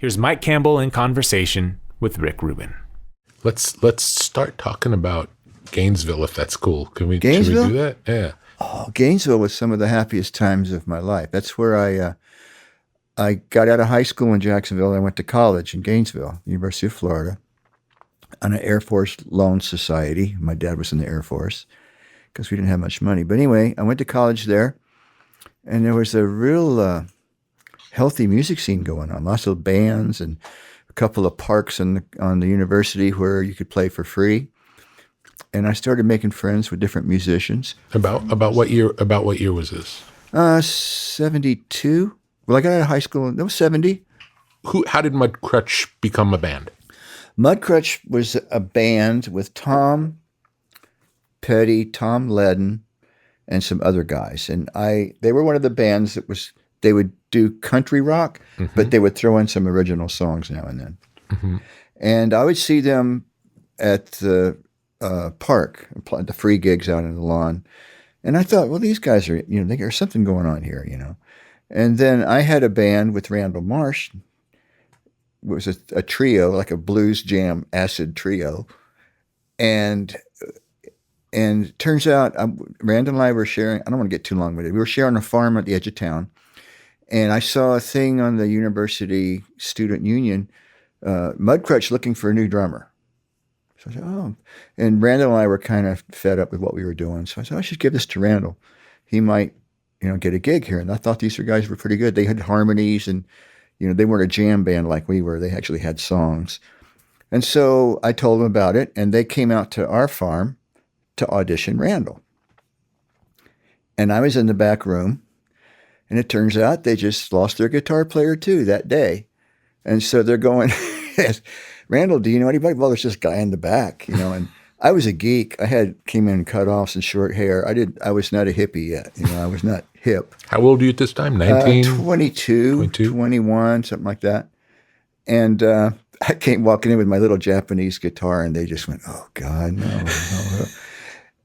Here's Mike Campbell in conversation with Rick Rubin. Let's start talking about Gainesville, if that's cool. Should we Gainesville? do that? Yeah. Oh, Gainesville was some of the happiest times of my life. That's where I got out of high school in Jacksonville. I went to college in Gainesville, University of Florida, on an Air Force Loan Society. My dad was in the Air Force because we didn't have much money. But anyway, I went to college there, and there was a real healthy music scene going on. Lots of bands and a couple of parks on the university where you could play for free. And I started making friends with different musicians. About what year? About what year was this? 72. Well, I got out of high school. That was 70. How did Mudcrutch become a band? Mudcrutch was a band with Tom Petty, Tom Ledden, and some other guys. And they were one of the bands they would do country rock, but they would throw in some original songs now and then. Mm-hmm. And I would see them at the park, the free gigs out on the lawn. And I thought, well, these guys are, there's something going on here, And then I had a band with Randall Marsh. It was a trio, like a blues jam acid trio. And it turns out Randall and I were sharing, I don't want to get too long with it. We were sharing a farm at the edge of town. And I saw a thing on the University Student Union, Mudcrutch looking for a new drummer. So I said, oh. And Randall and I were kind of fed up with what we were doing. So I said, I should give this to Randall. He might, get a gig here. And I thought these guys were pretty good. They had harmonies and, they weren't a jam band like we were. They actually had songs. And so I told them about it. And they came out to our farm to audition Randall. And I was in the back room. And it turns out they just lost their guitar player too that day. And so they're going, Randall, do you know anybody? Well, there's this guy in the back, and I was a geek. Came in cut-offs and short hair. I was not a hippie yet. I was not hip. How old were you at this time? 19? 22, 21, something like that. And I came walking in with my little Japanese guitar, and they just went, oh, God, no.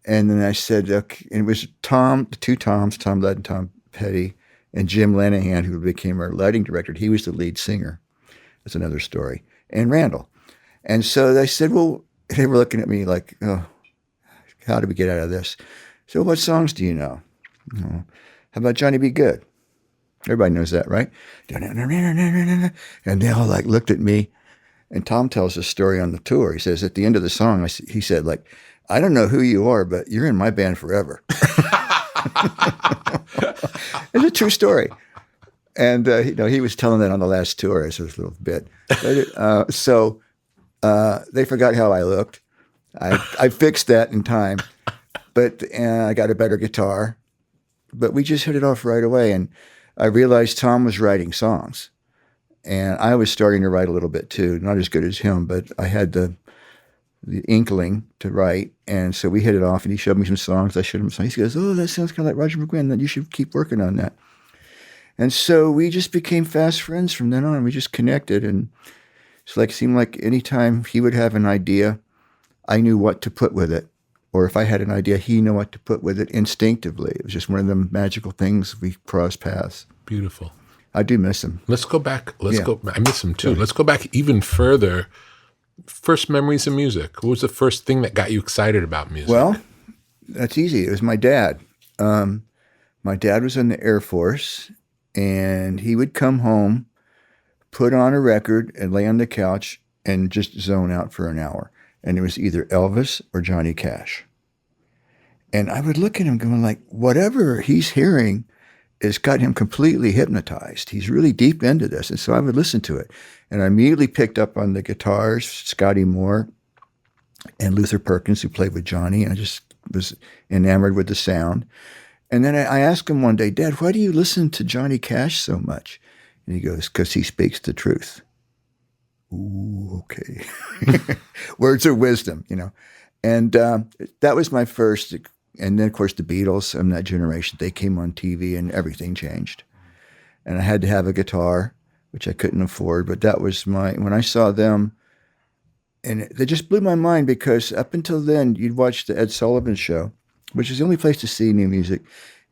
And then I said, okay. And it was the two Toms, Tom Led and Tom Petty, and Jim Lenahan, who became our lighting director. He was the lead singer. That's another story. And Randall. And so they said, well, they were looking at me like, oh, how do we get out of this? So what songs do you know? How about Johnny Be Good? Everybody knows that, right? And they all looked at me. And Tom tells this story on the tour. He says, at the end of the song, he said, I don't know who you are, but you're in my band forever. It's a true story. And, he was telling that on the last tour as a little bit. So they forgot how I looked. I fixed that in time. But I got a better guitar. But we just hit it off right away. And I realized Tom was writing songs. And I was starting to write a little bit too. Not as good as him, but I had the inkling to write. And so we hit it off. And he showed me some songs. I showed him some. He goes, oh, that sounds kind of like Roger McGuinn. Then you should keep working on that. And so we just became fast friends from then on. We just connected, and it seemed like anytime he would have an idea, I knew what to put with it. Or if I had an idea, he knew what to put with it instinctively. It was just one of them magical things we crossed paths. Beautiful. I do miss him. Let's go back. I miss him too. Let's go back even further. First memories of music. What was the first thing that got you excited about music? Well, that's easy. It was my dad. My dad was in the Air Force. And he would come home, put on a record, and lay on the couch and just zone out for an hour. And it was either Elvis or Johnny Cash. And I would look at him going whatever he's hearing has got him completely hypnotized. He's really deep into this. And so I would listen to it. And I immediately picked up on the guitars, Scotty Moore and Luther Perkins, who played with Johnny. And I just was enamored with the sound. And then I asked him one day, Dad, why do you listen to Johnny Cash so much? And he goes, because he speaks the truth. Ooh, okay. Words of wisdom, And that was my first. And then, of course, the Beatles, I'm that generation. They came on TV and everything changed. And I had to have a guitar, which I couldn't afford. But that was when I saw them, and they just blew my mind because up until then, you'd watch the Ed Sullivan Show, which is the only place to see new music.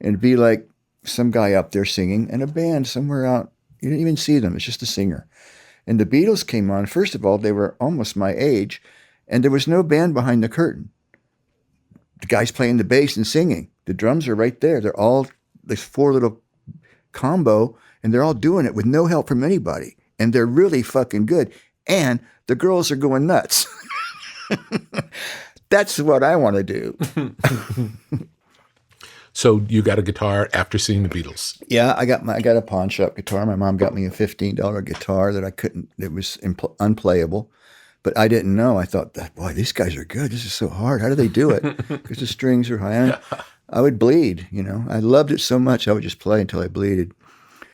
And it'd be like some guy up there singing and a band somewhere out. You didn't even see them. It's just a singer. And the Beatles came on. First of all, they were almost my age, and there was no band behind the curtain. The guys playing the bass and singing. The drums are right there. They're all this 4 little combo, and they're all doing it with no help from anybody. And they're really fucking good. And the girls are going nuts. That's what I want to do. So you got a guitar after seeing the Beatles? Yeah, I got a pawn shop guitar. My mom got me a $15 guitar that I couldn't. It was unplayable, but I didn't know. I thought, boy, these guys are good. This is so hard. How do they do it? Because the strings are high. I would bleed. I loved it so much. I would just play until I bleeded,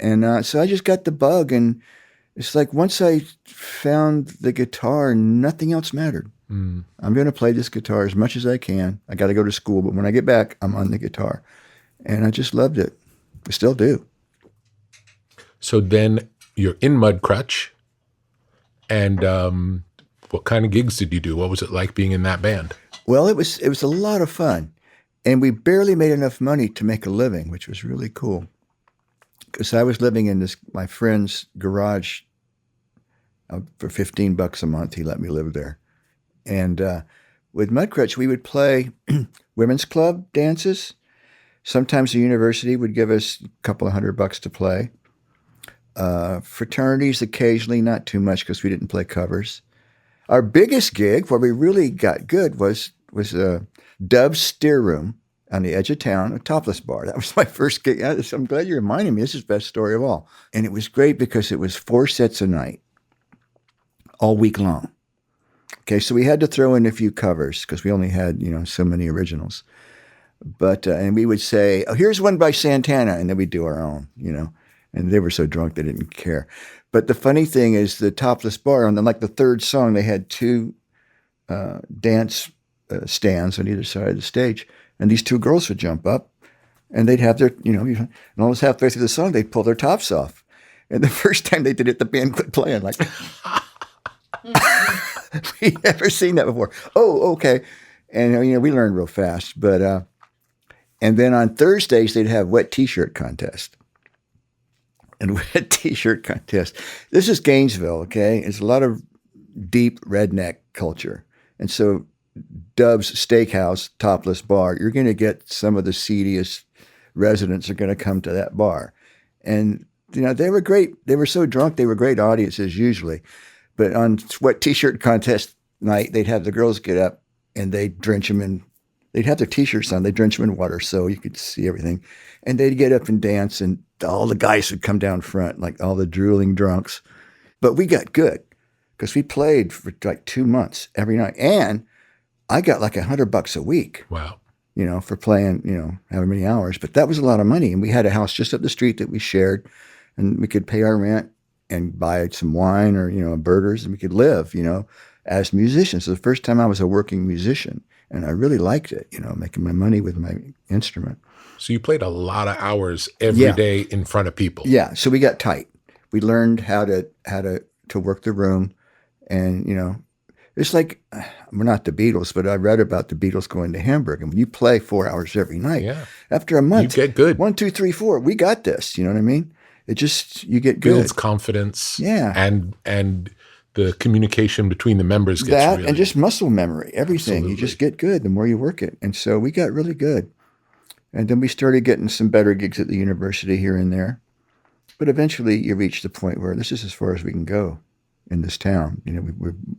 and so I just got the bug. And it's like once I found the guitar, nothing else mattered. I'm going to play this guitar as much as I can. I got to go to school, but when I get back, I'm on the guitar. And I just loved it. I still do. So then you're in Mudcrutch. And what kind of gigs did you do? What was it like being in that band? Well, it was a lot of fun. And we barely made enough money to make a living, which was really cool. Because I was living in my friend's garage for $15 a month. He let me live there. And with Mudcrutch, we would play women's club dances. Sometimes the university would give us a couple of $100 to play. Fraternities occasionally, not too much because we didn't play covers. Our biggest gig, where we really got good, was Dub's Steer Room on the edge of town, a topless bar. That was my first gig. I'm glad you reminded me. This is the best story of all. And it was great because it was 4 sets a night, all week long. Okay, so we had to throw in a few covers because we only had, so many originals. But, and we would say, oh, here's one by Santana, and then we'd do our own, and they were so drunk they didn't care. But the funny thing is the topless bar, and then like the third song, they had 2 dance stands on either side of the stage, and these 2 girls would jump up, and they'd have their, and almost halfway through the song, they'd pull their tops off. And the first time they did it, the band quit playing, like... We'd never seen that before. Oh, okay. And, we learned real fast. But, and then on Thursdays, they'd have wet T-shirt contest. And wet T-shirt contest. This is Gainesville, okay? It's a lot of deep redneck culture. And so Dub's Steakhouse, topless bar, you're going to get some of the seediest residents are going to come to that bar. And, they were great. They were so drunk, they were great audiences usually. But on wet T-shirt contest night, they'd have the girls get up and they'd drench them in, they'd have their T-shirts on, they'd drench them in water so you could see everything. And they'd get up and dance and all the guys would come down front, like all the drooling drunks. But we got good because we played for like 2 months every night. And I got like $100 a week. Wow. For playing, however many hours. But that was a lot of money. And we had a house just up the street that we shared and we could pay our rent and buy some wine or, burgers, and we could live, as musicians. So the first time I was a working musician, and I really liked it, making my money with my instrument. So you played a lot of hours every day in front of people. Yeah. So we got tight. We learned how to work the room, and, it's like, we're not the Beatles, but I read about the Beatles going to Hamburg, and when you play 4 hours every night, after a month, you get good. 1, 2, 3, 4, we got this. You know what I mean? It just, you get good. Builds confidence. Yeah. And the communication between the members gets that, really... and just muscle memory, everything. Absolutely. You just get good the more you work it. And so we got really good. And then we started getting some better gigs at the university here and there. But eventually you reach the point where this is as far as we can go in this town.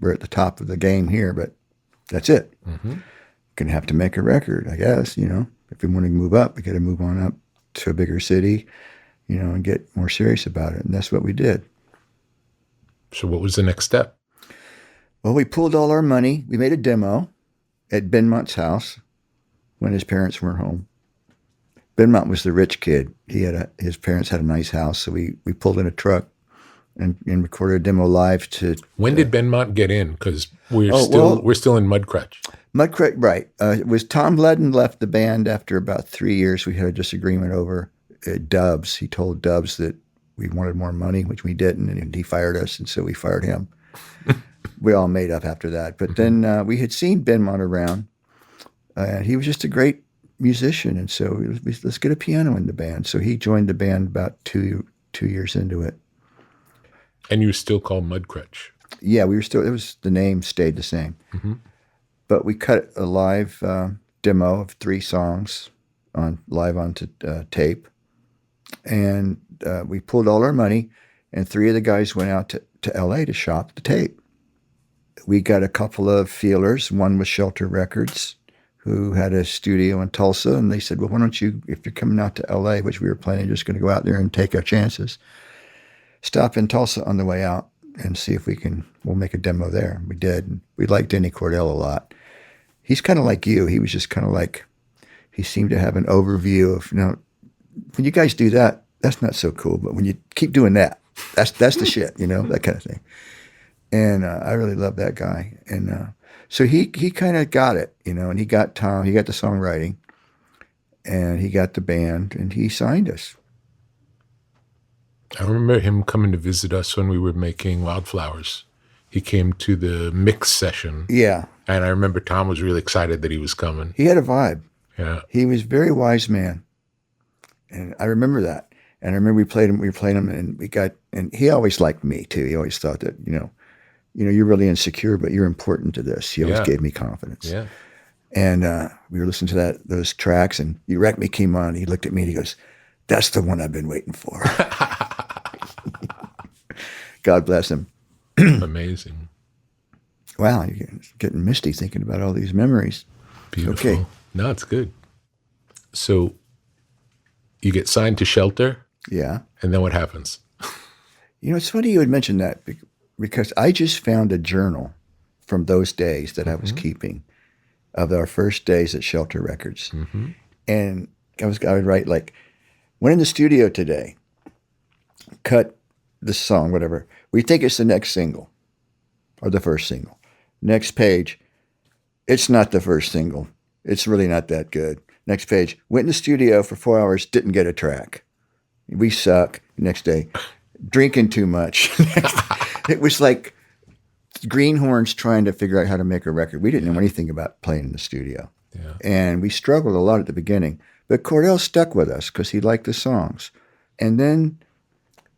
We're at the top of the game here, but that's it. Mm-hmm. Gonna have to make a record, I guess. If we want to move up, we got to move on up to a bigger city, and get more serious about it. And that's what we did. So what was the next step? Well, we pulled all our money. We made a demo at Benmont's house when his parents weren't home. Benmont was the rich kid. His parents had a nice house, so we pulled in a truck and recorded a demo live to... When did Benmont get in? Because we're still in Mudcrutch. Mudcrutch, right. It was Tom Lydon left the band after about 3 years. We had a disagreement over Dubs. He told Dubs that we wanted more money, which we didn't, and he fired us, and so we fired him. We all made up after that. But then we had seen Benmont around, and he was just a great musician, and so let's get a piano in the band. So he joined the band about two years into it. And you were still called Mudcrutch. Yeah, we were still. The name stayed the same, but we cut a live demo of 3 songs live onto tape, and we pulled all our money, and 3 of the guys went out to L.A. to shop the tape. We got a couple of feelers. One was Shelter Records, who had a studio in Tulsa, and they said, well, why don't you, if you're coming out to L.A., which we were planning just going to go out there and take our chances, stop in Tulsa on the way out and see if we'll make a demo there. We did. And we liked Denny Cordell a lot. He's kind of like you. He was just kind of like, he seemed to have an overview of, when you guys do that, that's not so cool. But when you keep doing that, that's the shit, that kind of thing. And I really love that guy. And so he kind of got it, and he got Tom, he got the songwriting, and he got the band, and he signed us. I remember him coming to visit us when we were making Wildflowers. He came to the mix session. Yeah. And I remember Tom was really excited that he was coming. He had a vibe. Yeah. He was a very wise man. And I remember that. And I remember we played him and he always liked me too. He always thought that, you're really insecure, but you're important to this. He always gave me confidence. Yeah. And we were listening to those tracks, and You Wreck Me came on. He looked at me and he goes, that's the one I've been waiting for. God bless him. Amazing. Wow, you're getting misty thinking about all these memories. Beautiful. Okay. No, it's good. So you get signed to Shelter. Yeah. And then what happens? It's funny you would mention that because I just found a journal from those days that I was keeping of our first days at Shelter Records. And I would write like, went in the studio today, cut the song, whatever. We think it's the next single or the first single. Next page, it's not the first single. It's really not that good. Next page, went in the studio for 4 hours, didn't get a track. We suck. Next day, drinking too much. It was like greenhorns trying to figure out how to make a record. We didn't know anything about playing in the studio. Yeah. And we struggled a lot at the beginning. But Cordell stuck with us because he liked the songs. And then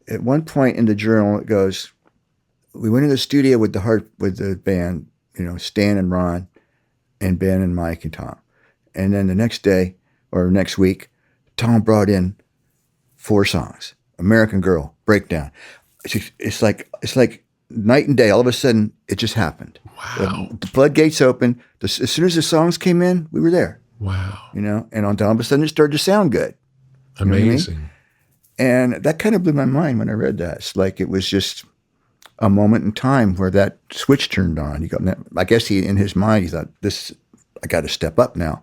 at one point in the journal, it goes, we went in the studio with the band, Stan and Ron and Ben and Mike and Tom. And then the next day or next week, Tom brought in 4 songs. American Girl, Breakdown. It's like night and day. All of a sudden, it just happened. Wow. The floodgates opened. As soon as the songs came in, we were there. Wow. And all of a sudden, it started to sound good. Amazing. I mean? And that kind of blew my mind when I read that. It's like it was just a moment in time where that switch turned on. I guess in his mind, he thought, I got to step up now.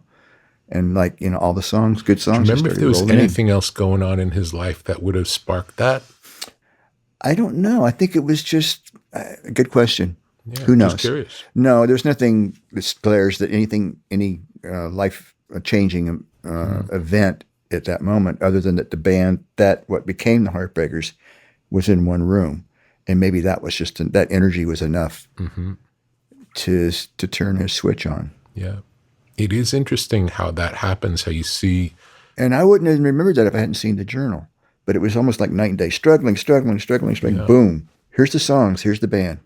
And all the songs, good songs. Do you remember if there was anything else going on in his life that would have sparked that? I don't know. I think it was just a good question. Yeah, who knows? Just curious. No, there's nothing that declares that any life-changing event at that moment, other than that the band, what became the Heartbreakers, was in one room. And maybe that was that energy was enough to turn his switch on. Yeah. It is interesting how that happens, how you see. And I wouldn't have remembered that if I hadn't seen the journal. But it was almost like night and day, struggling. Yeah. Boom. Here's the songs. Here's the band.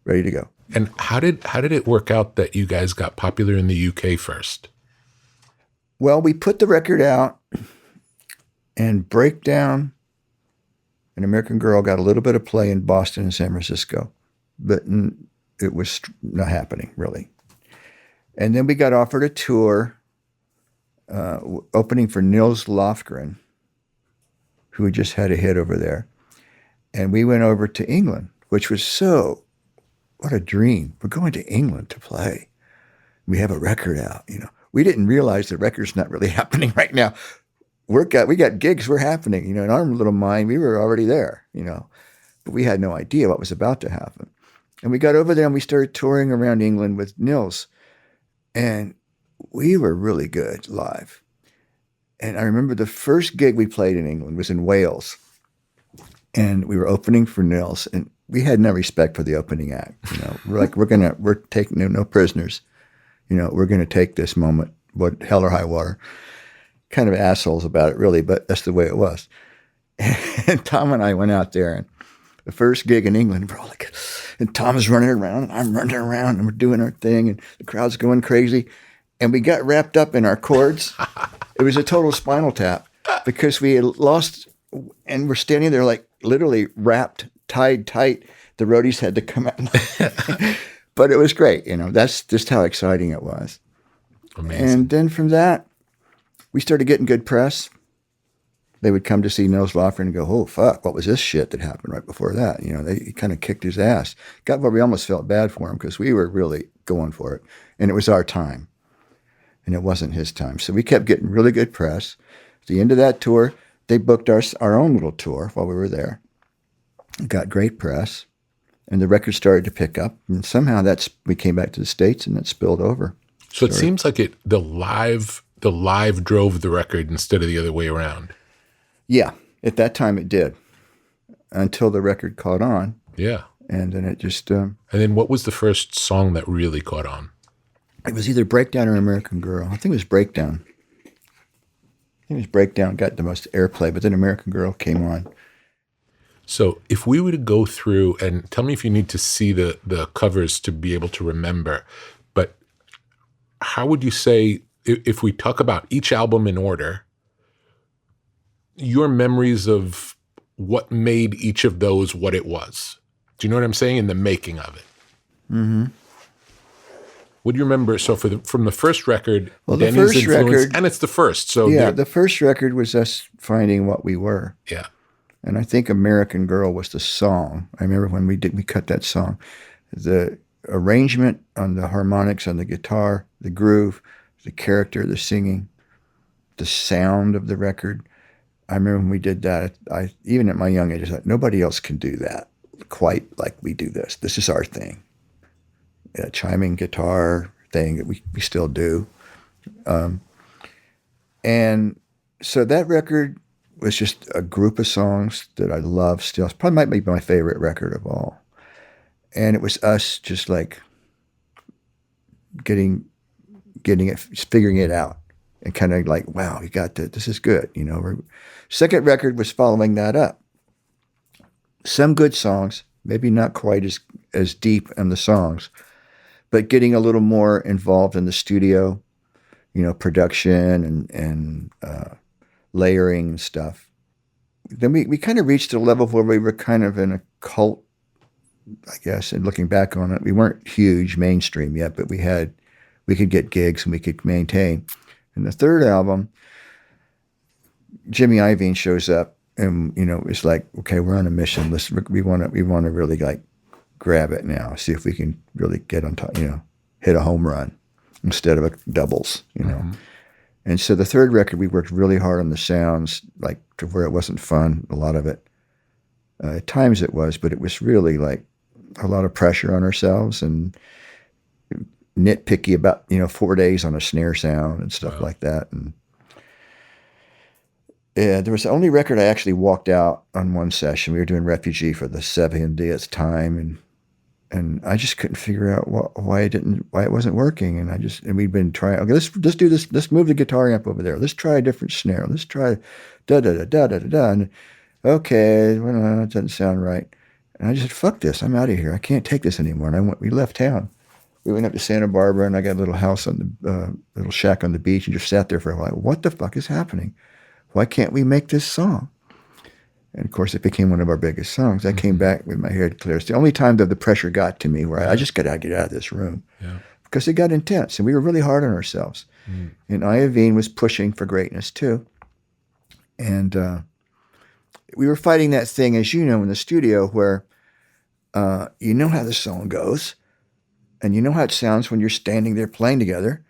Ready to go. And how did it work out that you guys got popular in the UK first? Well, we put the record out, and Breakdown and American Girl got a little bit of play in Boston and San Francisco. But it was not happening, really. And then we got offered a tour opening for Nils Lofgren, who had just had a hit over there. And we went over to England, which was what a dream. We're going to England to play. We have a record out, We didn't realize the record's not really happening right now. We got gigs, we're happening, in our little mind, we were already there, But we had no idea what was about to happen. And we got over there and we started touring around England with Nils. And we were really good live. And I remember the first gig we played in England was in Wales. And we were opening for Nils. And we had no respect for the opening act. We're like, we're taking no prisoners. We're going to take this moment, what hell or high water. Kind of assholes about it, really, but that's the way it was. And Tom and I went out there, and the first gig in England. We're all like, and Tom's running around, and I'm running around, and we're doing our thing, and the crowd's going crazy. And we got wrapped up in our chords. It was a total Spinal Tap because we had lost, and we're standing there like literally wrapped, tied tight. The roadies had to come out. But it was great. That's just how exciting it was. Amazing. And then from that, we started getting good press. They would come to see Nils Lofgren and go, oh, fuck, what was this shit that happened right before that? They kind of kicked his ass. Got where we almost felt bad for him because we were really going for it. And it was our time. And it wasn't his time. So we kept getting really good press. At the end of that tour, they booked our own little tour while we were there. Got great press. And the record started to pick up. And somehow we came back to the States and it spilled over. So it seems like the live drove the record instead of the other way around. Yeah, at that time it did, until the record caught on. Yeah. And then it just... and then what was the first song that really caught on? It was either Breakdown or American Girl. I think it was Breakdown. Got the most airplay, but then American Girl came on. So if we were to go through, and tell me if you need to see the covers to be able to remember, but how would you say, if we talk about each album in order, your memories of what made each of those what it was? Do you know what I'm saying? In the making of it. Mm-hmm. What do you remember? So from the first record, well, Denny's the first influence, record, and it's the first. So yeah, the first record was us finding what we were. Yeah. And I think American Girl was the song. I remember when we cut that song. The arrangement on the harmonics on the guitar, the groove, the character, the singing, the sound of the record. I remember when we did that, even at my young age, I thought, nobody else can do that quite like we do this. This is our thing. A chiming guitar thing that we still do. And so that record was just a group of songs that I love still. It probably might be my favorite record of all. And it was us just like getting it, figuring it out. And kind of like, wow, you got that. This is good. Second record was following that up. Some good songs, maybe not quite as deep in the songs, but getting a little more involved in the studio, production and layering and stuff. Then we kind of reached a level where we were kind of in a cult, I guess, and looking back on it, we weren't huge mainstream yet, but we could get gigs and we could maintain. And the third album, Jimmy Iovine shows up, and it's like, okay, we're on a mission. We want to really like grab it now. See if we can really get on top. Hit a home run instead of a doubles. Mm-hmm. And so the third record, we worked really hard on the sounds, like to where it wasn't fun. A lot of it, at times it was, but it was really like a lot of pressure on ourselves and nitpicky about 4 days on a snare sound and stuff like that. And yeah, there was the only record I actually walked out on one session. We were doing Refugee for the 70th time, and I just couldn't figure out why it wasn't working. And we'd been trying. Okay, let's do this. Let's move the guitar amp over there. Let's try a different snare. Let's try da da da da da da da. And okay, well, it doesn't sound right. And I just said, fuck this. I'm out of here. I can't take this anymore. And we left town. We went up to Santa Barbara, and I got a little house on the little shack on the beach, and just sat there for a while. What the fuck is happening? Why can't we make this song? And of course, it became one of our biggest songs. I came back with my head clear. It's the only time that the pressure got to me, where I just got to get out of this room, because it got intense, and we were really hard on ourselves. And Iovine was pushing for greatness too, and we were fighting that thing, as you know, in the studio, where you know how the song goes. And you know how it sounds when you're standing there playing together.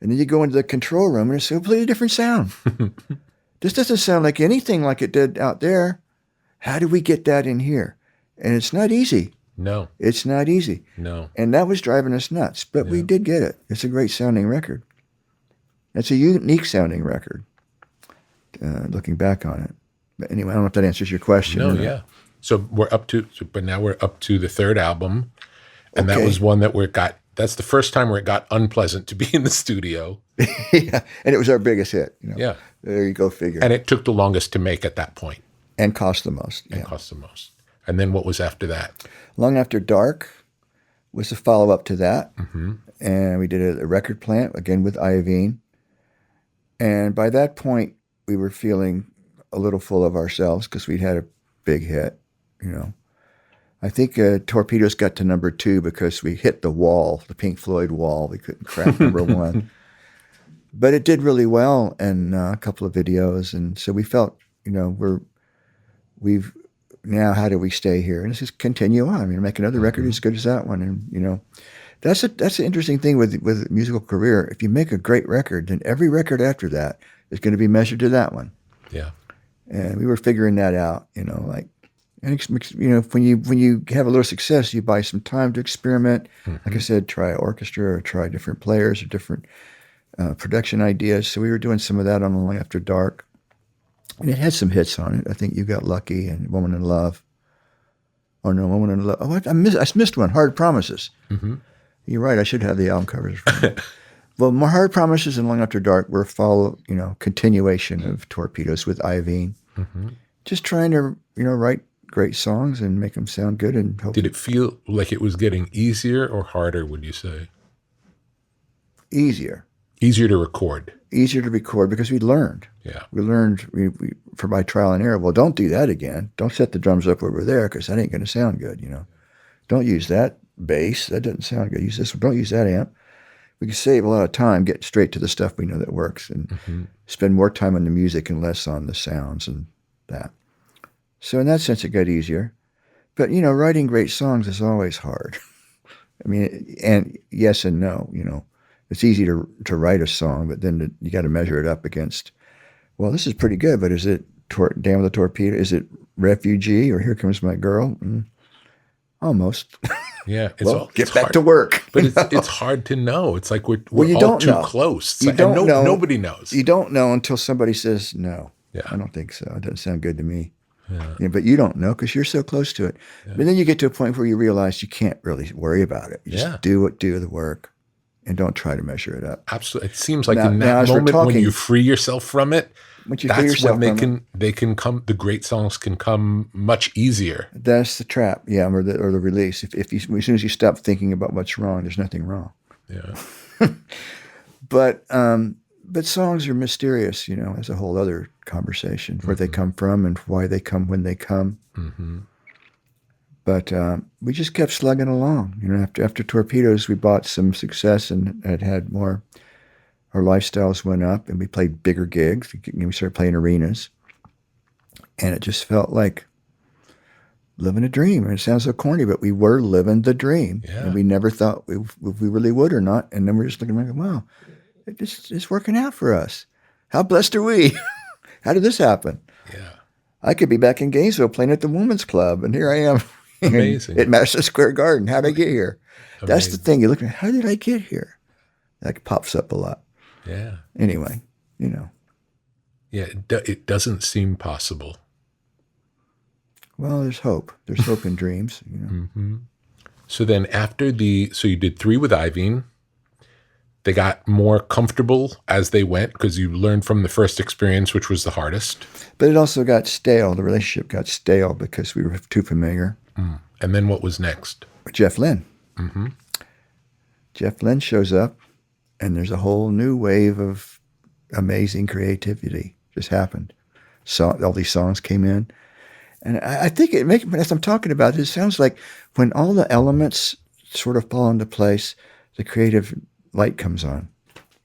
And then you go into the control room and it's a completely different sound. This doesn't sound like anything like it did out there. How do we get that in here? And it's not easy. No. It's not easy. No. And that was driving us nuts. But we did get it. It's a great sounding record. It's a unique sounding record, looking back on it. But anyway, I don't know if that answers your question. No, yeah. So now we're up to the third album. And that was one that's the first time where it got unpleasant to be in the studio. Yeah, and it was our biggest hit. Yeah. There you go, figure. And it took the longest to make at that point. And cost the most. And cost the most. And then what was after that? Long After Dark was a follow-up to that. And we did a record plant, again with Iovine. And by that point, we were feeling a little full of ourselves because we'd had a big hit, you know. I think Torpedoes got to number 2 because we hit the wall, the Pink Floyd wall. We couldn't crack number 1. But it did really well in a couple of videos. And so we felt, you know, we've now, how do we stay here? And let's just continue on. I mean, make another record as good as that one. And, you know, that's an interesting thing with a musical career. If you make a great record, then every record after that is going to be measured to that one. Yeah. And we were figuring that out, you know, like, and you know, when you have a little success, you buy some time to experiment. Like I said, try orchestra or try different players or different production ideas. So we were doing some of that on Long After Dark. And it had some hits on it. I think You Got Lucky and Woman in Love. Oh, no, Woman in Love. Oh, I missed one, Hard Promises. You're right, I should have the album covers. Well, more Hard Promises and Long After Dark were continuation of Torpedoes with Iovine. Just trying to, you know, write great songs and make them sound good. And did it feel like it was getting easier or harder, would you say? Easier. Easier to record. Easier to record because we learned. Yeah. We learned by trial and error. Well, don't do that again. Don't set the drums up over there because that ain't going to sound good, you know. Don't use that bass. That doesn't sound good. Use this one. Don't use that amp. We can save a lot of time, get straight to the stuff we know that works, and spend more time on the music and less on the sounds and that. So in that sense, it got easier. But, you know, writing great songs is always hard. I mean, and yes and no, you know. It's easy to write a song, but then you got to measure it up against, well, this is pretty good, but is it Down with the Torpedo? Is it Refugee or Here Comes My Girl? Almost. Yeah. Get back to work. But it's hard to know. It's like we're you all don't too know. close. You don't know. Nobody knows. You don't know until somebody says no. Yeah. I don't think so. It doesn't sound good to me. Yeah. Yeah, but you don't know because you're so close to it. Yeah. But then you get to a point where you realize you can't really worry about it. You just do the work and don't try to measure it up. Absolutely. It seems like in that moment when you free yourself from it, that's when they can come. The great songs can come much easier. That's the trap, or the release. If you, as soon as you stop thinking about what's wrong, there's nothing wrong. Yeah. But songs are mysterious. You know, as a whole other conversation where they come from and why they come when they come. But we just kept slugging along. You know, after Torpedoes, we bought some success and had more. Our lifestyles went up, and we played bigger gigs. We started playing arenas, and it just felt like living a dream. And it sounds so corny, but we were living the dream, and we never thought if we really would or not. And then we're just looking like, wow, it's working out for us. How blessed are we? How did this happen? Yeah, I could be back in Gainesville playing at the Women's Club, and here I am. Amazing. At Madison Square Garden. How did I get here? Amazing. That's the thing. You look at, how did I get here? That pops up a lot. Yeah. Anyway, you know. Yeah, it doesn't seem possible. Well, there's hope. There's hope in dreams. You know. So then so you did 3 with Iovine. They got more comfortable as they went because you learned from the first experience, which was the hardest. But it also got stale. The relationship got stale because we were too familiar. And then what was next? Jeff Lynne. Jeff Lynne shows up, and there's a whole new wave of amazing creativity just happened. So all these songs came in. And I think as I'm talking about it, it sounds like when all the elements sort of fall into place, the creative light comes on.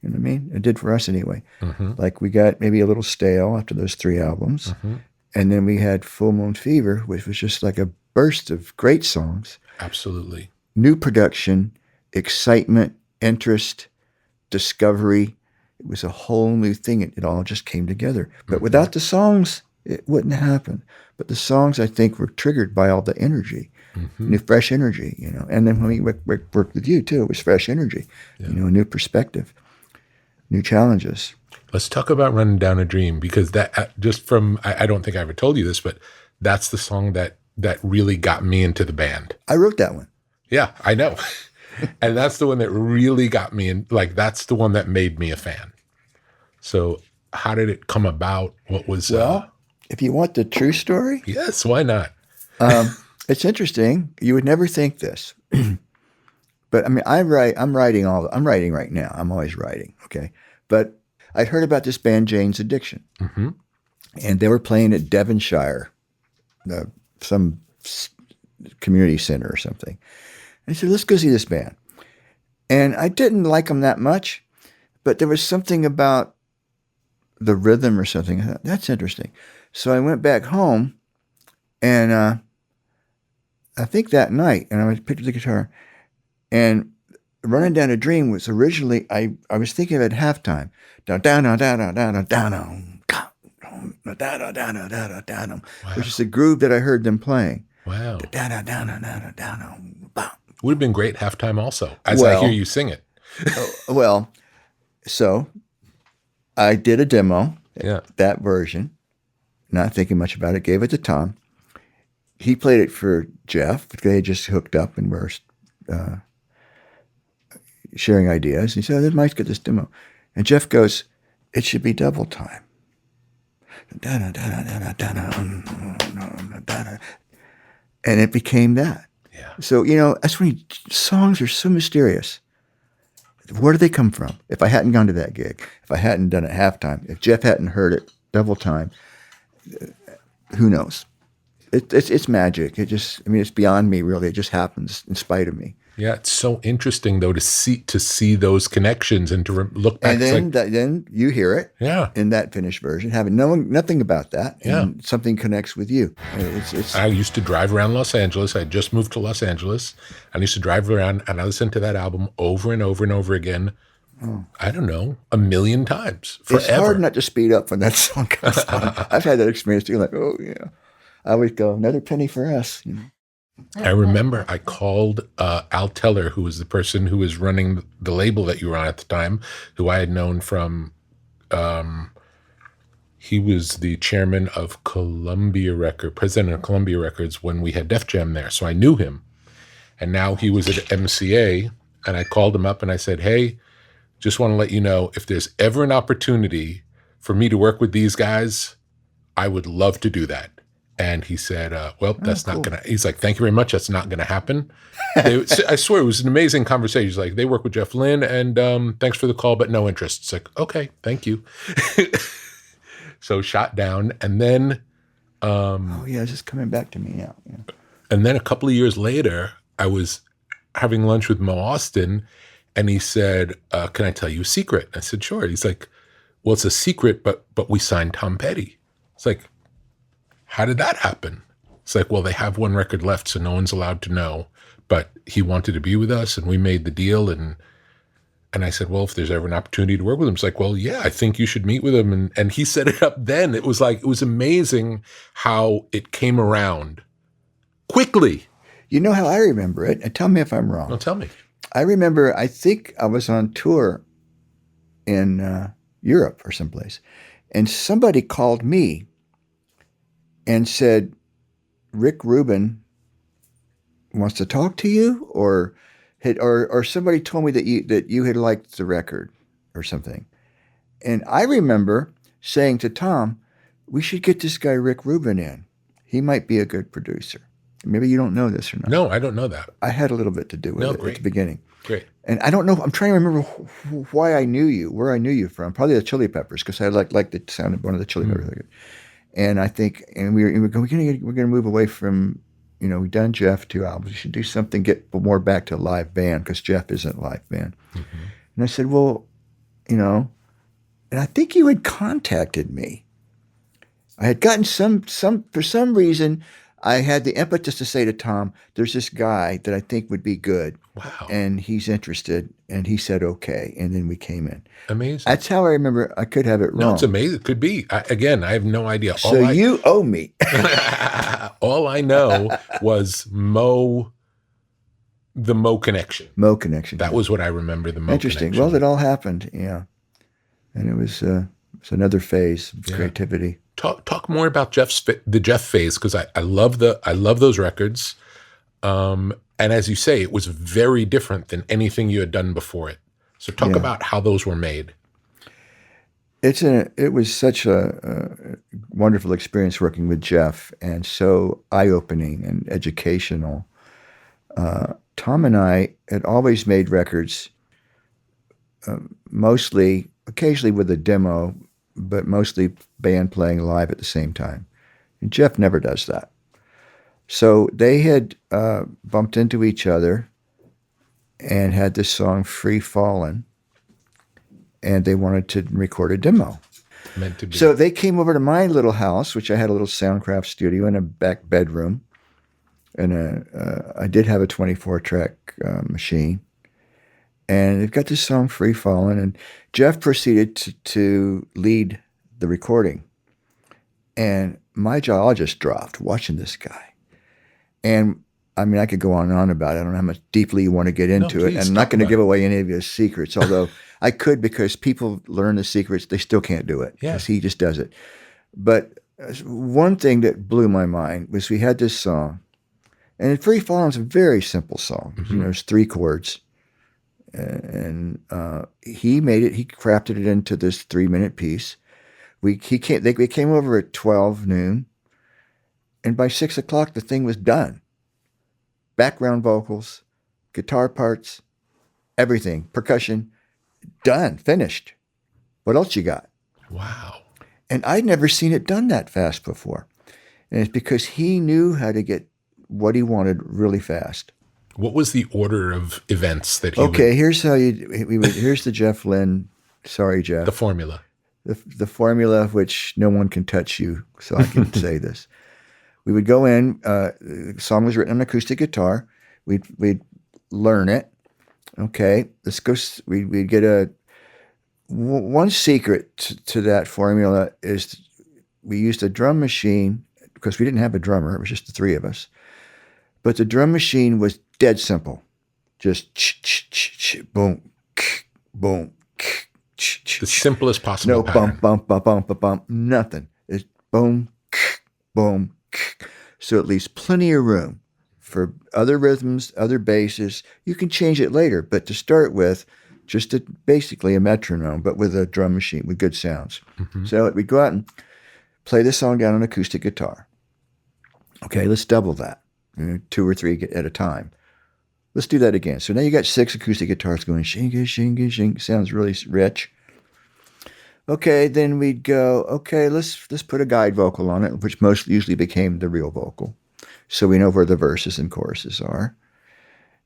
You know what I mean? It did for us anyway. Like we got maybe a little stale after those 3 albums. And then we had Full Moon Fever, which was just like a burst of great songs. Absolutely. New production, excitement, interest, discovery. It was a whole new thing. It all just came together. But without the songs, it wouldn't happen. But the songs, I think, were triggered by all the energy, new fresh energy, you know. And then when we worked with you, too, it was fresh energy, you know, a new perspective, new challenges. Let's talk about Running Down a Dream, because that just from, I don't think I ever told you this, but that's the song that really got me into the band. I wrote that one. Yeah, I know. And that's the one that really got me in, like, that's the one that made me a fan. So how did it come about? What was... Well, if you want the true story... Yes, why not? It's interesting. You would never think this. But I mean, I'm writing right now. I'm always writing. Okay. But I heard about this band, Jane's Addiction. Mm-hmm. And they were playing at Devonshire, some community center or something. And I said, let's go see this band. And I didn't like them that much, but there was something about the rhythm or something. I thought, that's interesting. So I went back home, and I think that night, and I picked up the guitar, and Running Down a Dream was originally, I was thinking of it at halftime. Down, down, down, down, down, down, down, down, which is the groove that I heard them playing. Wow. Down, down, down, down, down, down, down. Would have been great halftime also, as I hear you sing it. Well, so I did a demo, that version, not thinking much about it, gave it to Tom. He played it for Jeff. They had just hooked up and were sharing ideas. He said, Mike's got this demo. And Jeff goes, it should be double time. And it became that. Yeah. So, that's when songs are so mysterious. Where do they come from? If I hadn't gone to that gig, if I hadn't done it halftime, if Jeff hadn't heard it double time, who knows? It's magic. It's beyond me, really. It just happens in spite of me. Yeah, it's so interesting though to see those connections and to look back. And then you hear it, in that finished version, having nothing about that, and something connects with you. I used to drive around Los Angeles. I just moved to Los Angeles, and I used to drive around and I listened to that album over and over and over again. I don't know, 1 million times. Forever. It's hard not to speed up when that song comes on. I've had that experience too. Like, oh yeah, I always go, another penny for us. I remember I called Al Teller, who was the person who was running the label that you were on at the time, who I had known from, he was the chairman of president of Columbia Records when we had Def Jam there. So I knew him. And now he was at MCA, and I called him up and I said, hey, just want to let you know, if there's ever an opportunity for me to work with these guys, I would love to do that. And he said, that's not going to, he's like, thank you very much. That's not going to happen. I swear it was an amazing conversation. He's like, they work with Jeff Lynne and thanks for the call, but no interest. It's like, okay, thank you. So shot down. And then. It's just coming back to me now. Yeah. And then a couple of years later, I was having lunch with Mo Austin and he said, can I tell you a secret? I said, sure. He's like, well, it's a secret, but we signed Tom Petty. It's like, how did that happen? It's like, well, they have one record left, so no one's allowed to know. But he wanted to be with us, and we made the deal. And I said, well, if there's ever an opportunity to work with him, it's like, well, yeah, I think you should meet with him. And he set it up then. It was amazing how it came around quickly. You know how I remember it? And tell me if I'm wrong. Well, tell me. I remember, I think I was on tour in Europe or someplace, and somebody called me and said, Rick Rubin wants to talk to you, or somebody told me that you had liked the record or something. And I remember saying to Tom, we should get this guy Rick Rubin in. He might be a good producer. Maybe you don't know this or not. No, I don't know that. I had a little bit to do with it at the beginning. Great. And I don't know, I'm trying to remember why I knew you, where I knew you from. Probably the Chili Peppers, because I liked the sound of one of the Chili Peppers. And I think, we're going to move away from, we've done Jeff 2 albums. We should do something, get more back to live band, because Jeff isn't live band. Mm-hmm. And I said, well, and I think you had contacted me. I had gotten for some reason, I had the impetus to say to Tom, there's this guy that I think would be good. Wow. And he's interested. And he said, okay. And then we came in. Amazing. That's how I remember. I could have it wrong. No, it's amazing. It could be. I have no idea. You owe me. All I know was the Mo connection. Mo connection. That was what I remember, the Mo Interesting. connection. Well, it all happened. Yeah. And it was another phase of creativity. Talk more about the Jeff phase, because I love those records, and as you say, it was very different than anything you had done before it. So talk about how those were made. It was such a wonderful experience working with Jeff, and so eye-opening and educational. Tom and I had always made records, mostly, occasionally with a demo, but mostly band playing live at the same time. And Jeff never does that. So they had bumped into each other and had this song Free Fallin', and they wanted to record a demo. Meant to be. So they came over to my little house, which I had a little Soundcraft studio in a back bedroom. And I did have a 24-track machine. And they've got this song Free Fallin', and Jeff proceeded to lead the recording. And my jaw just dropped watching this guy. And I mean, I could go on and on about it. I don't know how much deeply you want to get into it. And I'm not going to give away any of his secrets, although I could, because people learn the secrets. They still can't do it because he just does it. But one thing that blew my mind was we had this song. And Free Fallin' is a very simple song. Mm-hmm. You know, there's 3 chords. And he crafted it into this 3-minute piece. We came over at 12 noon. And by 6 o'clock, the thing was done. Background vocals, guitar parts, everything, percussion, done, finished. What else you got? Wow. And I'd never seen it done that fast before. And it's because he knew how to get what he wanted really fast. What was the order of events that he here's how here's the Jeff Lynne, sorry, Jeff. The formula. The formula which no one can touch you, so I can say this. We would go in, the song was written on acoustic guitar. We'd learn it. Okay, let's go. We'd get one secret to that formula is we used a drum machine because we didn't have a drummer. It was just the 3 of us. But the drum machine was dead simple. Just boom, boom, the simplest possible no pattern. bump, nothing. It's boom, boom. So it leaves plenty of room for other rhythms, other basses. You can change it later, but to start with, basically a metronome, but with a drum machine with good sounds. Mm-hmm. So we'd go out and play this song down on acoustic guitar. Okay, let's double that. 2 or 3 at a time. Let's do that again. So now you got 6 acoustic guitars going shinga, shinga, shinga. Sounds really rich. Okay, then we'd go, okay, let's put a guide vocal on it, which usually became the real vocal. So we know where the verses and choruses are.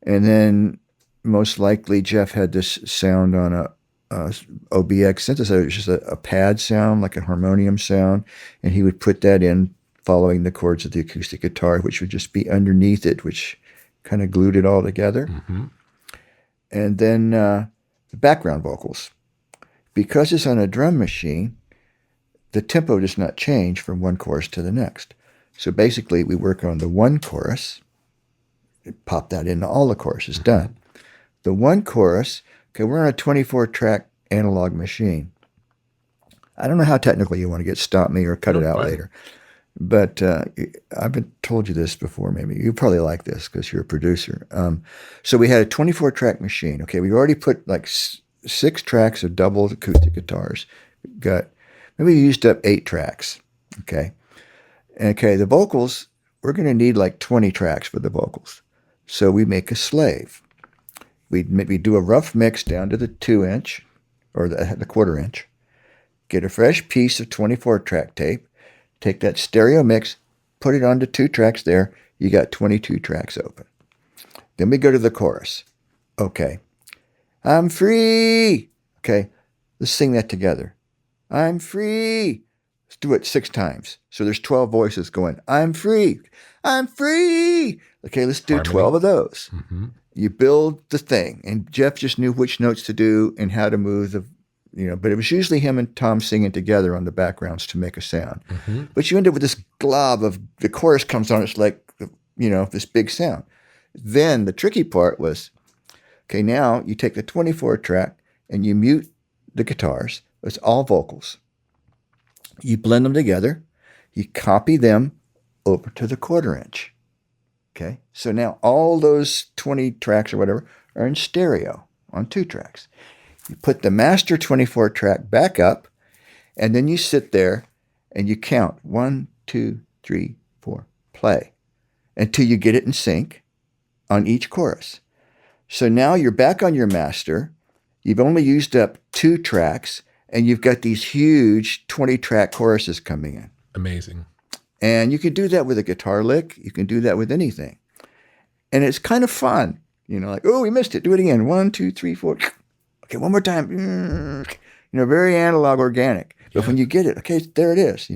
And then most likely Jeff had this sound on a OBX synthesizer, which is a pad sound, like a harmonium sound. And he would put that in following the chords of the acoustic guitar, which would just be underneath it, which kind of glued it all together. Mm-hmm. And then the background vocals. Because it's on a drum machine, the tempo does not change from one chorus to the next. So basically, we work on the one chorus, pop that into all the choruses, done. The one chorus, okay, we're on a 24-track analog machine. I don't know how technical you want to get, stop me or cut it out later. But I've told you this before, maybe. You probably like this because you're a producer. So we had a 24-track machine. Okay, we already put like 6 tracks of double acoustic guitars. Maybe we used up 8 tracks. Okay. The vocals, we're going to need like 20 tracks for the vocals. So we make a slave. We do a rough mix down to the 2-inch or the 1/4 inch. Get a fresh piece of 24-track tape. Take that stereo mix, put it onto 2 tracks there. You got 22 tracks open. Then we go to the chorus. Okay. I'm free. Okay, let's sing that together. I'm free. Let's do it 6 times. So there's 12 voices going, I'm free. I'm free. Okay, let's do Harmony. 12 of those. Mm-hmm. You build the thing. And Jeff just knew which notes to do and how to move but it was usually him and Tom singing together on the backgrounds to make a sound. Mm-hmm. But you end up with this glob of the chorus comes on. It's like, this big sound. Then the tricky part was, okay, now you take the 24-track and you mute the guitars. It's all vocals. You blend them together. You copy them over to the 1/4 inch. Okay, so now all those 20 tracks or whatever are in stereo on 2 tracks. You put the master 24-track back up And then you sit there and you count 1, 2, 3, 4, play until you get it in sync on each chorus. So now you're back on your master. You've only used up 2 tracks and you've got these huge 20-track choruses coming in. Amazing. And you can do that with a guitar lick. You can do that with anything. And it's kind of fun. Like, oh, we missed it. Do it again. 1, 2, 3, 4. Okay, one more time. Very analog, organic. But when you get it, okay, there it is,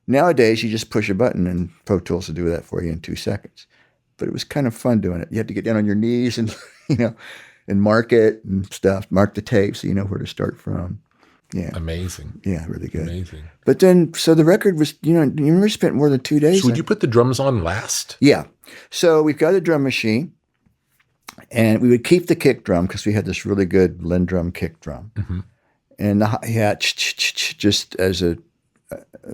Nowadays, you just push a button and Pro Tools will do that for you in 2 seconds. But it was kind of fun doing it. You had to get down on your knees and, and mark it and stuff. Mark the tape so you know where to start from. Yeah. Amazing. Yeah, really good. Amazing. But then, so the record was, you never spent more than 2 days. So would you put the drums on last? Yeah. So we've got a drum machine. And we would keep the kick drum because we had this really good Lindrum kick drum. Mm-hmm. And the hi-hat just as a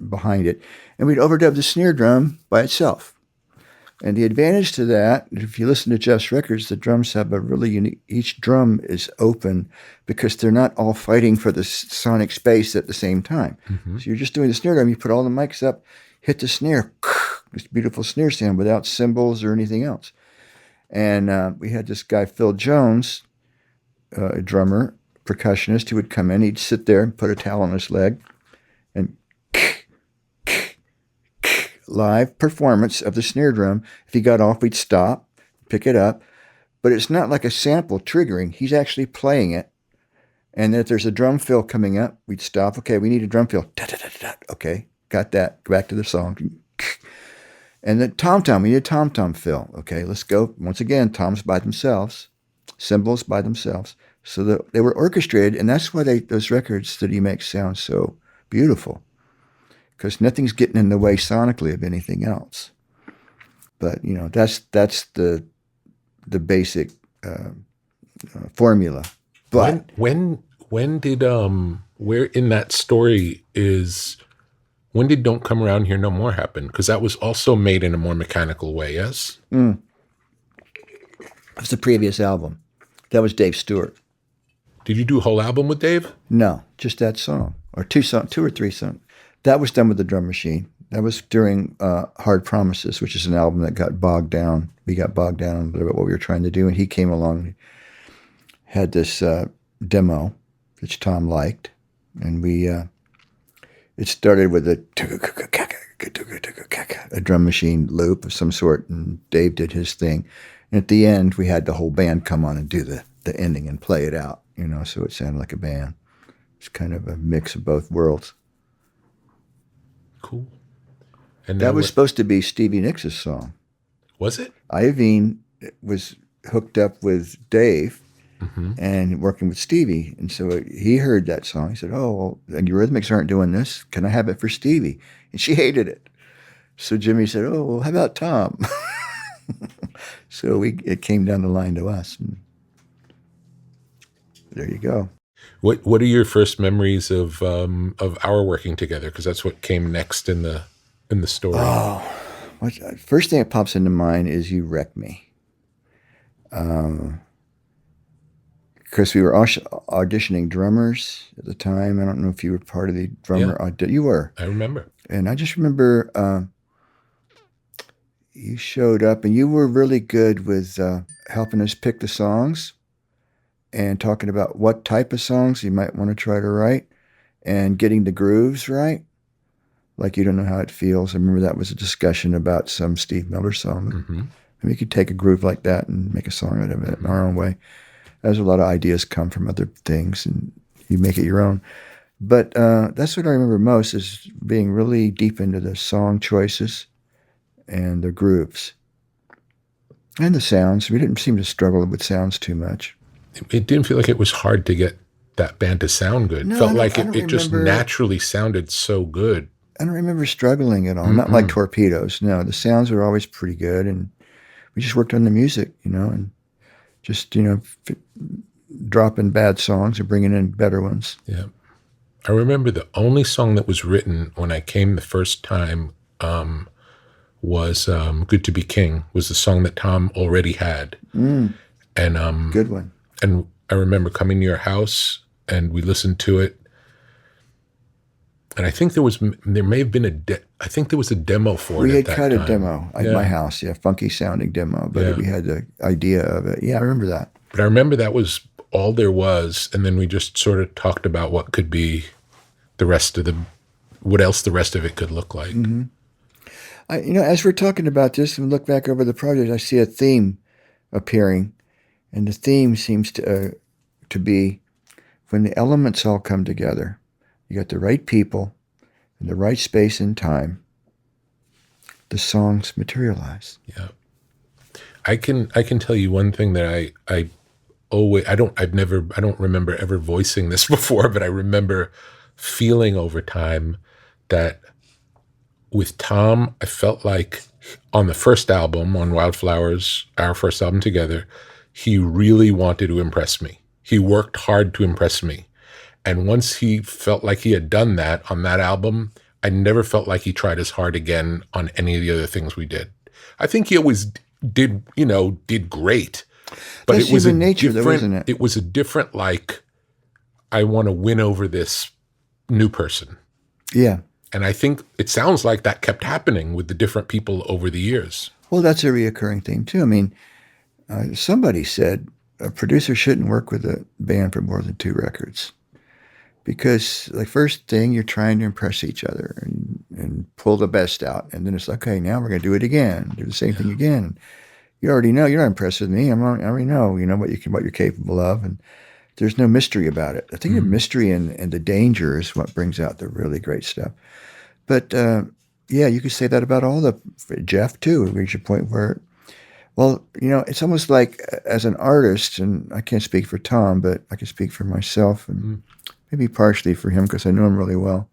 behind it. And we'd overdub the snare drum by itself. And the advantage to that, if you listen to Jeff's records, the drums have a really unique, each drum is open because they're not all fighting for the sonic space at the same time. Mm-hmm. So you're just doing the snare drum, you put all the mics up, hit the snare, this beautiful snare sound without cymbals or anything else. And we had this guy, Phil Jones, a drummer, percussionist, who would come in. He'd sit there and put a towel on his leg and live performance of the snare drum. If he got off, we'd stop, pick it up. But it's not like a sample triggering. He's actually playing it. And if there's a drum fill coming up, we'd stop. Okay, we need a drum fill. Okay, got that. Go back to the song. And the tom-tom, we need a tom-tom fill. Okay, let's go. Once again, toms by themselves, cymbals by themselves. So they were orchestrated, and that's why those records that he makes sound so beautiful, because nothing's getting in the way sonically of anything else. But that's the basic formula. But when did where in that story is? When did Don't Come Around Here No More happen? Because that was also made in a more mechanical way, yes? It was the previous album. That was Dave Stewart. Did you do a whole album with Dave? No, just that song. Or 2 or 3 songs. That was done with the drum machine. That was during Hard Promises, which is an album that got bogged down. We got bogged down a little bit what we were trying to do. And he came along and had this demo, which Tom liked. And we... it started with a drum machine loop of some sort, and Dave did his thing. And at the end, we had the whole band come on and do the ending and play it out, so it sounded like a band. It's kind of a mix of both worlds. Cool. And that was supposed to be Stevie Nicks' song. Was it? Iovine was hooked up with Dave and working with Stevie. And so he heard that song. He said, oh, well, and Eurythmics aren't doing this. Can I have it for Stevie? And she hated it. So Jimmy said, oh, well, how about Tom? So it came down the line to us. And there you go. What are your first memories of our working together? Because that's what came next in the story. Oh, first thing that pops into mind is You Wreck Me. Because we were auditioning drummers at the time. I don't know if you were part of the drummer audition. You were. I remember. And I just remember you showed up, and you were really good with helping us pick the songs and talking about what type of songs you might want to try to write and getting the grooves right. Like You Don't Know How It Feels. I remember that was a discussion about some Steve Miller song. Mm-hmm. And we could take a groove like that and make a song out of it in our own way. There's a lot of ideas come from other things, and you make it your own. But that's what I remember most, is being really deep into the song choices and the grooves. And the sounds. We didn't seem to struggle with sounds too much. It didn't feel like it was hard to get that band to sound good. No, it felt like it just naturally sounded so good. I don't remember struggling at all. Mm-hmm. Not like Torpedoes. No, the sounds were always pretty good, and we just worked on the music, and just, dropping bad songs and bringing in better ones. Yeah. I remember the only song that was written when I came the first time was Good to Be King, was the song that Tom already had. And good one. And I remember coming to your house and we listened to it. And I think there may have been I think there was a demo for it. We at had that cut time. a demo at my house, funky sounding demo, but we had the idea of it. Yeah, I remember that. But I remember that was all there was, and then we just sort of talked about what could be what else the rest of it could look like. Mm-hmm. As we're talking about this and look back over the project, I see a theme appearing, and the theme seems to be when the elements all come together. You got the right people in the right space and time. The songs materialize. Yeah, I can tell you one thing that I don't remember ever voicing this before, but I remember feeling over time that with Tom, I felt like on the first album, on Wildflowers, our first album together, he really wanted to impress me. He worked hard to impress me. And once he felt like he had done that on that album, I never felt like he tried as hard again on any of the other things we did. I think he always did great. But that's it was human nature, though, isn't it? It was a different, like, I want to win over this new person. Yeah. And I think it sounds like that kept happening with the different people over the years. Well, that's a reoccurring thing, too. I mean, somebody said a producer shouldn't work with a band for more than 2 records. Because, like, first thing, you're trying to impress each other and pull the best out. And then it's like, okay, now we're going to do it again. Do the same thing again. You already know. You're not impressed with me. I already know. You know what you're capable of. And there's no mystery about it. I think the mystery and the danger is what brings out the really great stuff. But, you could say that about all Jeff, too. It reached a point where, well, it's almost like as an artist, and I can't speak for Tom, but I can speak for myself and maybe partially for him because I know him really well.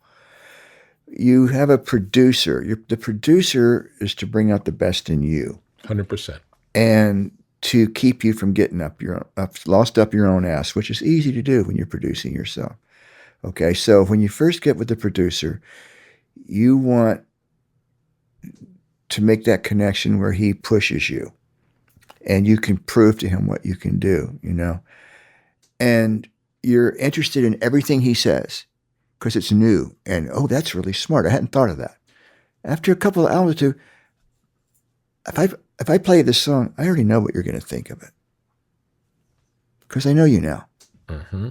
You have a producer. The producer is to bring out the best in you. 100%. And to keep you from getting lost up your own ass, which is easy to do when you're producing yourself. Okay, so when you first get with the producer, you want to make that connection where he pushes you and you can prove to him what you can do, and you're interested in everything he says because it's new and, oh, that's really smart. I hadn't thought of that. After a couple of hours or two, if I play this song, I already know what you're going to think of it because I know you now. Mm-hmm.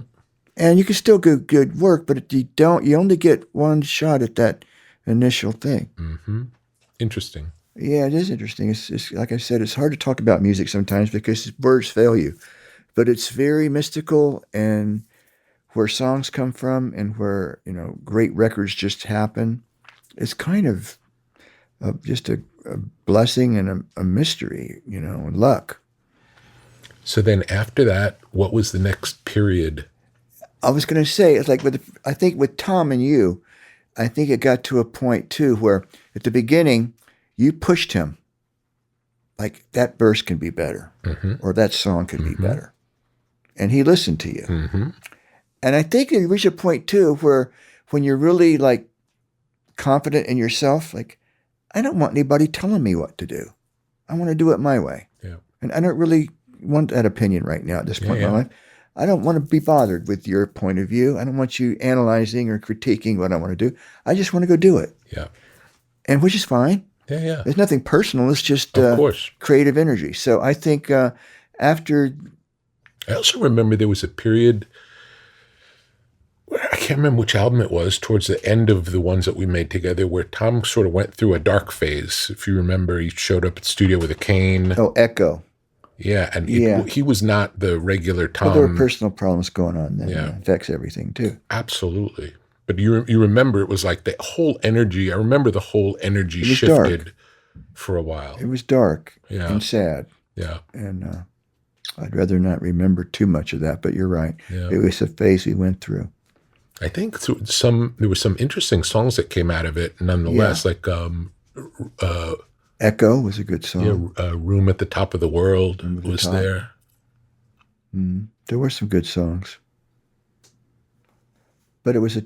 And you can still do good work, but you only get one shot at that initial thing. Mm-hmm. Interesting. Yeah, it is interesting. It's like I said, it's hard to talk about music sometimes because words fail you, but it's very mystical, and where songs come from and where, great records just happen. It's kind of just a blessing and a mystery, and luck. So then after that, what was the next period? I was going to say, it's like I think with Tom and you, I think it got to a point too where at the beginning you pushed him like that verse can be better or that song can be better. And he listened to you. Mm-hmm. And I think you reach a point too where when you're really like confident in yourself, like, I don't want anybody telling me what to do. I want to do it my way. Yeah. And I don't really want that opinion right now at this point in my life. I don't want to be bothered with your point of view. I don't want you analyzing or critiquing what I want to do. I just want to go do it. Yeah. And which is fine. Yeah, yeah. There's nothing personal. It's just of course. Creative energy. So I think after... I also remember there was a period... I can't remember which album it was, towards the end of the ones that we made together, where Tom sort of went through a dark phase. If you remember, he showed up at the studio with a cane. Oh, Echo. Yeah, and he was not the regular Tom. Well, there were personal problems going on then. Yeah. It affects everything, too. Absolutely. But you remember, it was like the whole energy. I remember the whole energy shifted dark. For a while. It was dark and sad. Yeah. And I'd rather not remember too much of that, but you're right. Yeah. It was a phase we went through. I think there were some interesting songs that came out of it, nonetheless. Like Echo was a good song. Yeah, Room at the Top of the World was there. There were some good songs, but it was a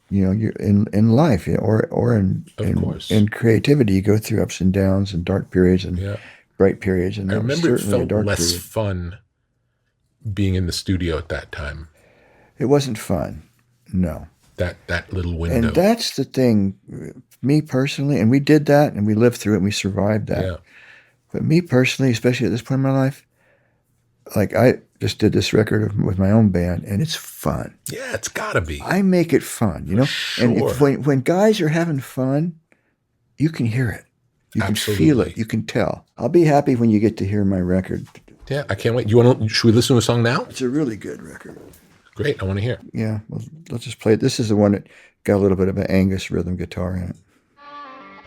you're in life or in creativity, you go through ups and downs and dark periods and bright periods. And I remember it felt less fun being in the studio at that time. It wasn't fun, no. that little window. And that's the thing, me personally, and we did that, and we lived through it, and we survived that. Yeah. But me personally, especially at this point in my life, like I just did this record with my own band, and it's fun. Yeah, it's gotta be. I make it fun, you know? And when guys are having fun, you can hear it. You can feel it. You can tell. I'll be happy when you get to hear my record. Yeah, I can't wait. Should we listen to a song now? It's a really good record. Great, I want to hear it. Yeah, well, let's just play it. This is the one that got a little bit of an Angus rhythm guitar in it.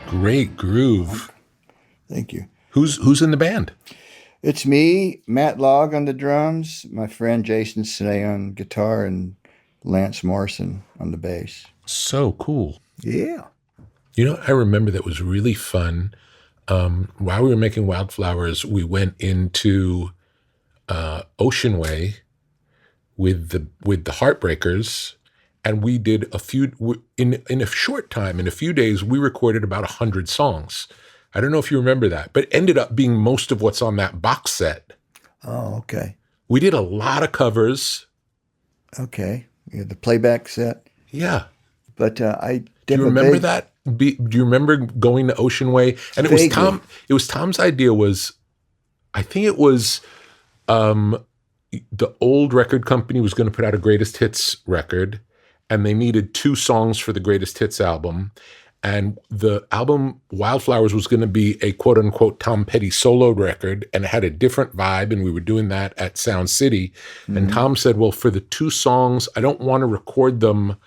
Great groove. Thank you. Who's in the band? It's me, Matt Logg on the drums, my friend Jason Snee on guitar, and Lance Morrison on the bass. So cool. Yeah. You know, I remember that was really fun. While we were making Wildflowers, we went into Ocean Way with the Heartbreakers, and we did in a short time, in a few days, we recorded about 100 songs. I don't know if you remember that, but it ended up being most of what's on that box set. Oh, okay. We did a lot of covers. Okay. Yeah, the playback set. Yeah. But I do you remember that? Do you remember going to Ocean Way? And it was Tom. It was Tom's idea. I think it was the old record company was going to put out a greatest hits record, and they needed 2 songs for the greatest hits album. And the album Wildflowers was going to be a quote unquote Tom Petty solo record, and it had a different vibe. And we were doing that at Sound City. Mm-hmm. And Tom said, well, for the 2 songs, I don't want to record them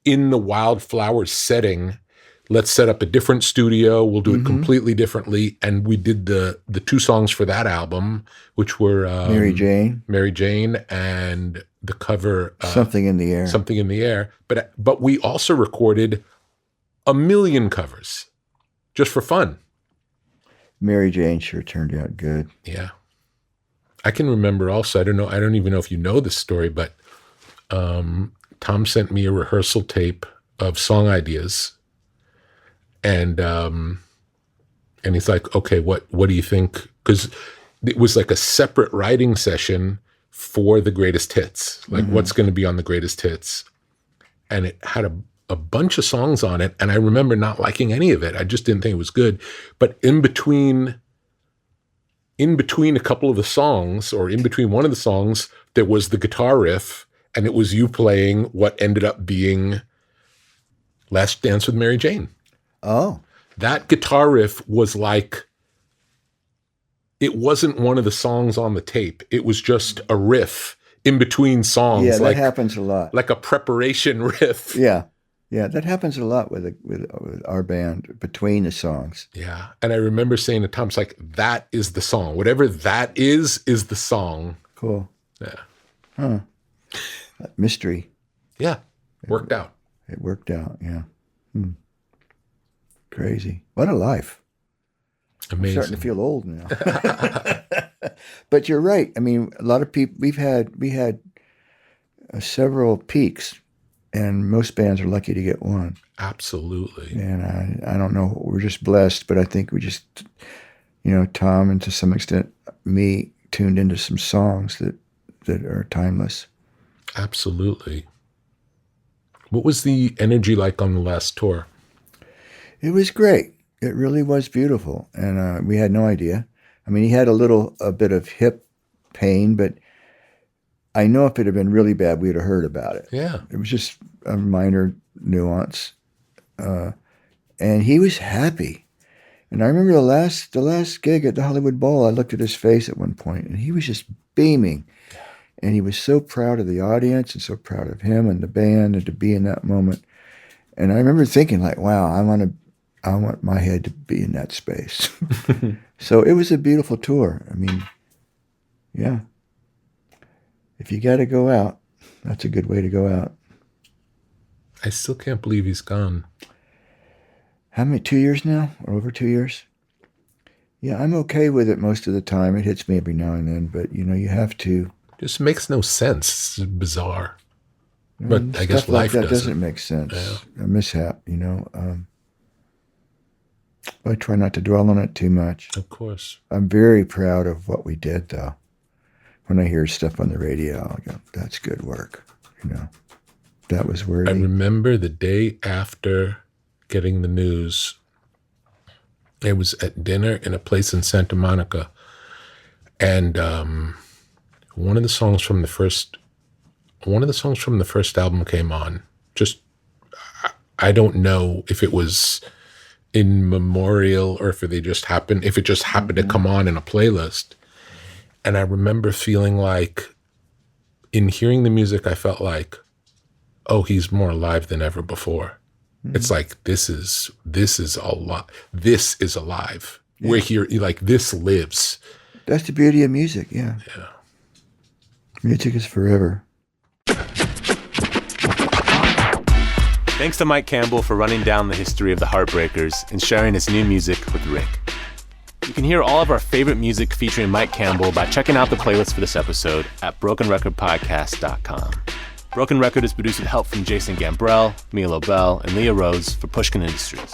in the Wildflowers setting. Let's set up a different studio. We'll do it completely differently. And we did the 2 songs for that album, which were Mary Jane, and the cover Something in the Air. But we also recorded 1 million covers just for fun. Mary Jane sure turned out good. Yeah. I can remember also, I don't even know if you know this story, but Tom sent me a rehearsal tape of song ideas, and he's like, okay, what do you think? Because it was like a separate writing session for the greatest hits, like what's going to be on the greatest hits. And it had a bunch of songs on it, and I remember not liking any of it. I just didn't think it was good. But in between a couple of the songs, or in between one of the songs, there was the guitar riff, and it was you playing what ended up being Last Dance with Mary Jane. Oh. That guitar riff was like, it wasn't one of the songs on the tape. It was just a riff in between songs. Yeah, that happens a lot. Like a preparation riff. Yeah. Yeah, that happens a lot with our band between the songs. Yeah, and I remember saying to Tom, it's like, that is the song. Whatever that is the song. Cool. Yeah. Huh. Mystery. Yeah, worked out. It worked out, yeah. Crazy. What a life. Amazing. I'm starting to feel old now. But you're right. I mean, a lot of people, we had several peaks. And most bands are lucky to get one. Absolutely. And I don't know, we're just blessed, but I think we just, Tom, and to some extent me, tuned into some songs that are timeless. Absolutely. What was the energy like on the last tour? It was great. It really was beautiful. And we had no idea. I mean, he had a bit of hip pain, but I know if it had been really bad, we'd have heard about it. Yeah. It was just a minor nuance. And he was happy. And I remember the last gig at the Hollywood Bowl, I looked at his face at one point, and he was just beaming. And he was so proud of the audience and so proud of him and the band and to be in that moment. And I remember thinking, like, wow, I want my head to be in that space. So it was a beautiful tour. I mean, yeah. If you got to go out, that's a good way to go out. I still can't believe he's gone. How many, 2 years now? Or over 2 years? Yeah, I'm okay with it most of the time. It hits me every now and then, but you have to. Just makes no sense. It's bizarre. But I guess stuff like life that doesn't make sense. Yeah. A mishap, I try not to dwell on it too much. Of course. I'm very proud of what we did, though. When I hear stuff on the radio, I go, that's good work, that was worthy. I remember the day after getting the news, I was at dinner in a place in Santa Monica, and one of the songs from the first album came on. Just, I don't know if it was in memorial or if it just happened to come on in a playlist. And I remember feeling like, in hearing the music, I felt like, oh, he's more alive than ever before. Mm-hmm. It's like, this is a lot. This is alive. Yeah. We're here, like, this lives. That's the beauty of music, yeah. Yeah. Music is forever. Thanks to Mike Campbell for running down the history of the Heartbreakers and sharing his new music with Rick. You can hear all of our favorite music featuring Mike Campbell by checking out the playlist for this episode at brokenrecordpodcast.com. Broken Record is produced with help from Jason Gambrell, Mia Lobel, and Leah Rose for Pushkin Industries.